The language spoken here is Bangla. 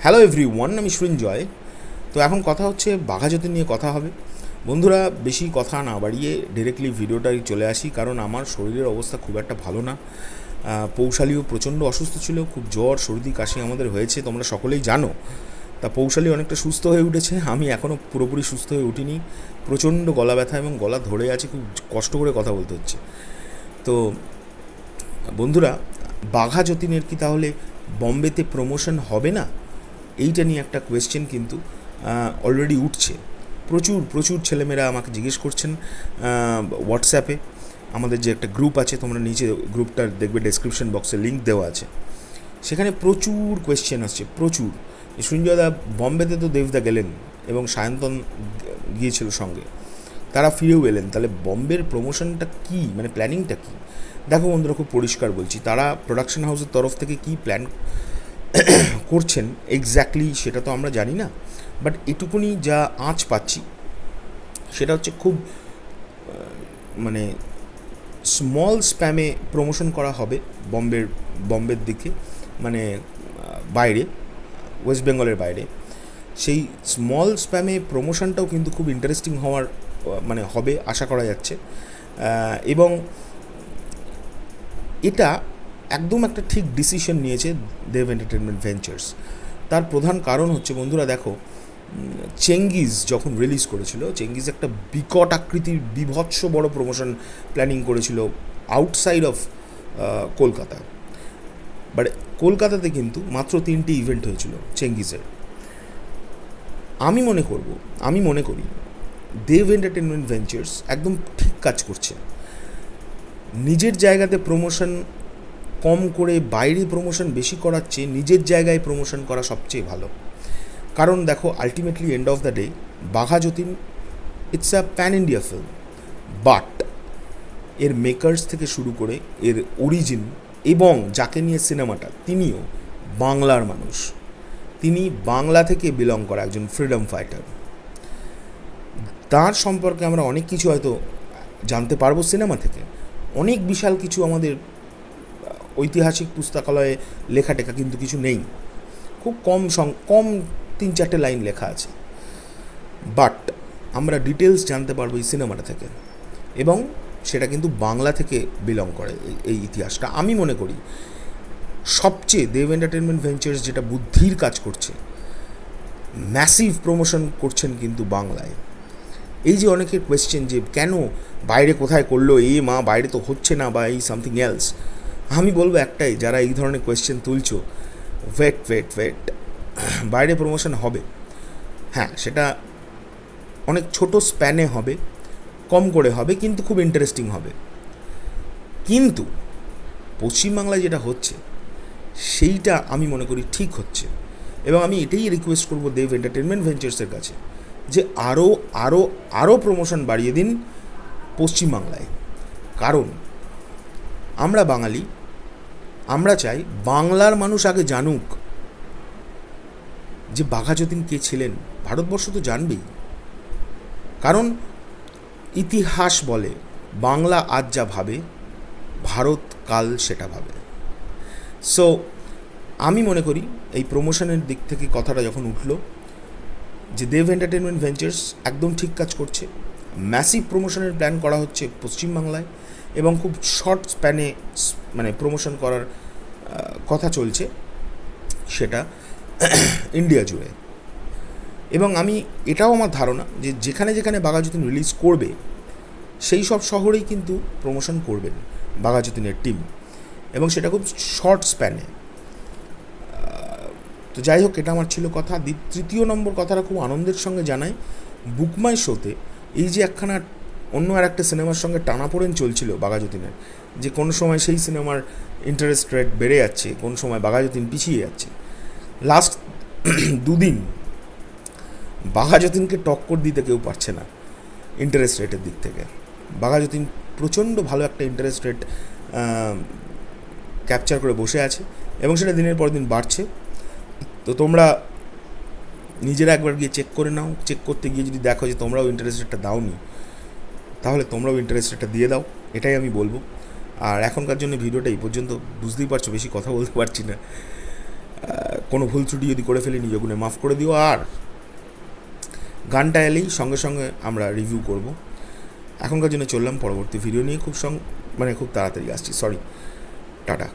হ্যালো এভরিওয়ান, আমি সৃঞ্জয়। তো এখন কথা হচ্ছে বাঘাযতীন নিয়ে কথা হবে। বন্ধুরা, বেশি কথা না বাড়িয়ে ডিরেক্টলি ভিডিওটাই চলে আসি, কারণ আমার শরীরের অবস্থা খুব একটা ভালো না। পৌশালীও প্রচণ্ড অসুস্থ ছিল, খুব জ্বর সর্দি কাশি আমাদের হয়েছে, তোমরা সকলেই জানো। তা পৌশালী অনেকটা সুস্থ হয়ে উঠেছে, আমি এখনও পুরোপুরি সুস্থ হয়ে উঠিনি। প্রচণ্ড গলা ব্যথা এবং গলা ধরে আছে, খুব কষ্ট করে কথা বলতে হচ্ছে। তো বন্ধুরা, বাঘাযতীনের কি তাহলে বম্বেতে প্রমোশন হবে না? এইটা নিয়ে একটা কোয়েশ্চেন কিন্তু অলরেডি উঠছে। প্রচুর প্রচুর ছেলেমেয়েরা আমাকে জিজ্ঞেস করছেন হোয়াটসঅ্যাপে। আমাদের যে একটা গ্রুপ আছে, তোমরা নিচে গ্রুপটার দেখবে ডেসক্রিপশন বক্সে লিঙ্ক দেওয়া আছে, সেখানে প্রচুর কোয়েশ্চেন আসছে, প্রচুর। সঞ্জয়দা, বম্বেতে তো দেবদা গেলেন এবং সায়ন্তন গিয়েছিল সঙ্গে, তারা ফিরেও এলেন, তাহলে বম্বের প্রমোশনটা কী, মানে প্ল্যানিংটা কী? দেখো বন্ধুরা, খুব পরিষ্কার বলছি, তারা প্রোডাকশন হাউসের তরফ থেকে কী প্ল্যান করছেন এক্স্যাক্টলি সেটা তো আমরা জানি না, বাট এটুকুনি যা আঁচ পাচ্ছি সেটা হচ্ছে খুব মানে স্মল স্প্যামে প্রমোশন করা হবে বম্বের দিকে, মানে বাইরে, ওয়েস্ট বেঙ্গলের বাইরে। সেই স্মল স্প্যামে প্রমোশনটাও কিন্তু খুব ইন্টারেস্টিং হওয়ার মানে হবে আশা করা যাচ্ছে। এবং এটা একদম একটা ঠিক ডিসিশন নিয়েছে দেব এন্টারটেনমেন্ট ভেঞ্চার্স। তার প্রধান কারণ হচ্ছে, বন্ধুরা দেখো, চেঙ্গিজ যখন রিলিজ করেছিল, চেঙ্গিজ একটা বিকট আকৃতির বিভৎস বড় প্রমোশন প্ল্যানিং করেছিল আউটসাইড অফ কলকাতা, বাট কলকাতাতে কিন্তু মাত্র 3টি ইভেন্ট হয়েছিল চেঙ্গিজের। আমি মনে করি দেব এন্টারটেনমেন্ট ভেঞ্চার্স একদম ঠিক কাজ করছে। নিজের জায়গাতে প্রমোশন কম করে বাইরে প্রমোশন বেশি করার চেয়ে নিজের জায়গায় প্রমোশন করা সবচেয়ে ভালো। কারণ দেখো, ultimately end of the day Baghajatin it's a pan India film, but এর মেকার্স থেকে শুরু করে এর অরিজিন এবং যাকে নিয়ে সিনেমাটা, তিনিও বাংলার মানুষ, তিনি বাংলা থেকে বিলং করা একজন ফ্রিডম ফাইটার। তার সম্পর্কে আমরা অনেক কিছু হয়তো জানতে পারবো সিনেমা থেকে, অনেক বিশাল কিছু আমাদের ঐতিহাসিক পুস্তকালয়ে লেখা টেখা কিন্তু কিছু নেই, খুব কম 3-4টে লাইন লেখা আছে, বাট আমরা ডিটেলস জানতে পারবো এই সিনেমাটা থেকে, এবং সেটা কিন্তু বাংলা থেকে বিলং করে এই ইতিহাসটা। আমি মনে করি সবচেয়ে দেব এন্টারটেনমেন্ট ভেঞ্চার্স যেটা বুদ্ধির কাজ করছে, ম্যাসিভ প্রমোশন করছেন কিন্তু বাংলায়। এই যে অনেকের কোয়েশ্চেন যে কেন বাইরে কোথায় করলো, বাইরে তো হচ্ছে না, বা এই সামথিং এলস, আমি বলবো একটাই, যারা এই ধরনের কোয়েশ্চেন তুলছো, ওয়েট, বাইরে প্রমোশন হবে। হ্যাঁ, সেটা অনেক ছোট স্প্যানে হবে, কম করে হবে, কিন্তু খুব ইন্টারেস্টিং হবে। কিন্তু পশ্চিমবাংলায় যেটা হচ্ছে সেইটা আমি মনে করি ঠিক হচ্ছে, এবং আমি এটাই রিকোয়েস্ট করব দেব এন্টারটেনমেন্ট ভেঞ্চার্সের কাছে যে আরও আরও আরও প্রমোশন বাড়িয়ে দিন পশ্চিমবাংলায়। কারণ আমরা বাঙালি, আমরা চাই বাংলার মানুষ আগে জানুক যে বাঘাযতীন কে ছিলেন। ভারতবর্ষ তো জানবেই, কারণ ইতিহাস বলে বাংলা আজ যা ভাবে ভারত কাল সেটা ভাবে। সো আমি মনে করি এই প্রমোশনের দিক থেকে কথাটা যখন উঠলো, যে দেব এন্টারটেনমেন্ট ভেঞ্চার্স একদম ঠিক কাজ করছে, ম্যাসিভ প্রমোশনের প্ল্যান করা হচ্ছে পশ্চিমবাংলায়, এবং খুব শর্ট স্প্যানে মানে প্রমোশন করার কথা চলছে সেটা ইন্ডিয়া জুড়ে। এবং আমি এটাও আমার ধারণা যে যেখানে যেখানে বাঘাযতীন রিলিজ করবে সেই সব শহরেই কিন্তু প্রমোশন করবেন বাঘাযতীনের টিম, এবং সেটা খুব শর্ট স্প্যানে। তো যাই হোক, এটা আমার ছিল কথা। তৃতীয় নম্বর কথাটা খুব আনন্দের সঙ্গে জানাই, বুকমাই শোতে এই যে একখানা অন্য আর একটা সিনেমার সঙ্গে টানাপোড়েন চলছিল বাঘাযতীনের, যে কোনো সময় সেই সিনেমার ইন্টারেস্ট রেট বেড়ে যাচ্ছে, কোন সময় বাঘাযতীন পিছিয়ে যাচ্ছে, লাস্ট 2 দিন বাঘাযতীনকে টক্কর দিতে কেউ পারছে না ইন্টারেস্ট রেটের দিক থেকে। বাঘাযতীন প্রচণ্ড ভালো একটা ইন্টারেস্ট রেট ক্যাপচার করে বসে আছে, এবং সেটা দিনের পর দিন বাড়ছে। তো তোমরা নিজেরা একবার গিয়ে চেক করে নাও, চেক করতে গিয়ে যদি দেখো যে তোমরাও ইন্টারেস্ট রেটটা দাওনি, তাহলে তোমরাও ইন্টারেস্ট রেটটা দিয়ে দাও, এটাই আমি বলবো। আর এখনকার জন্য ভিডিওটা এই পর্যন্ত, বুঝতেই পারছো বেশি কথা বলতে পারছি না। কোনো ভুল ত্রুটি যদি করে ফেলি নিজ গুণে মাফ করে দিও। আর গানটা এলেই সঙ্গে সঙ্গে আমরা রিভিউ করব। এখনকার জন্য চললাম, পরবর্তী ভিডিও নিয়ে খুব তাড়াতাড়ি আসছি। Sorry, tata.